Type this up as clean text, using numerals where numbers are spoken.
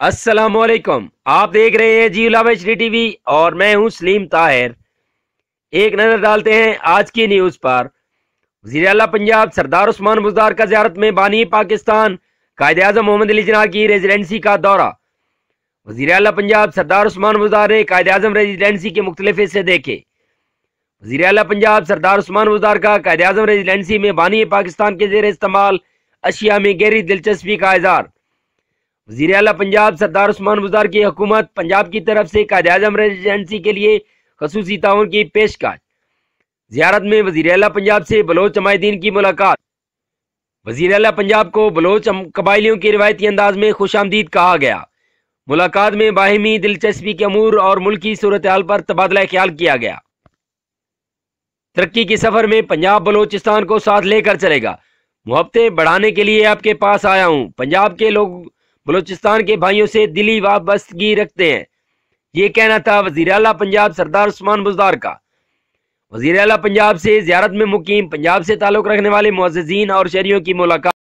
السلام علیکم، آپ دیکھ رہے ہیں جی لاوچ ٹی وی اور میں ہوں سلیم طاہر۔ ایک نظر ڈالتے ہیں آج کی نیوز پر۔ وزیر اعلیٰ پنجاب سردار عثمان بزدار کا زیارت میں بانی پاکستان قائد اعظم محمد علی جناح کی ریزیڈنسی کا دورہ۔ وزیر اعلیٰ پنجاب سردار عثمان بزدار نے قائد اعظم ریزیڈنسی کے مختلف حصے دیکھے۔ وزیر اعلیٰ پنجاب سردار عثمان بزدار کا قائد اعظم ریزیڈنسی میں بانی پاکستان کے زیر استعمال اشیاء میں گہری دلچسپی کا اظہار۔ وزیر اعلیٰ پنجاب سردار عثمان بزدار کی حکومت پنجاب کی طرف سے قائد اعظم ریزیڈنسی کے لیے خصوصی تعاون کی پیشکش۔ زیارت میں وزیر اعلیٰ پنجاب سے بلوچ عمائدین کی ملاقات۔ وزیر اعلیٰ پنجاب کو بلوچ قبائلیوں کے روایتی انداز میں خوش آمدید کہا گیا۔ ملاقات میں باہمی دلچسپی کے امور اور ملکی صورتحال پر تبادلہ خیال کیا گیا۔ ترقی کے سفر میں پنجاب بلوچستان کو ساتھ لے کر چلے گا، محبتیں بڑھانے کے لیے آپ کے پاس آیا ہوں۔ پنجاب کے لوگ بلوچستان کے بھائیوں سے دلی وابستگی رکھتے ہیں، یہ کہنا تھا وزیر اعلیٰ پنجاب سردار عثمان بزدار کا۔ وزیر اعلیٰ پنجاب سے زیارت میں مقیم پنجاب سے تعلق رکھنے والے معززین اور شہریوں کی ملاقات۔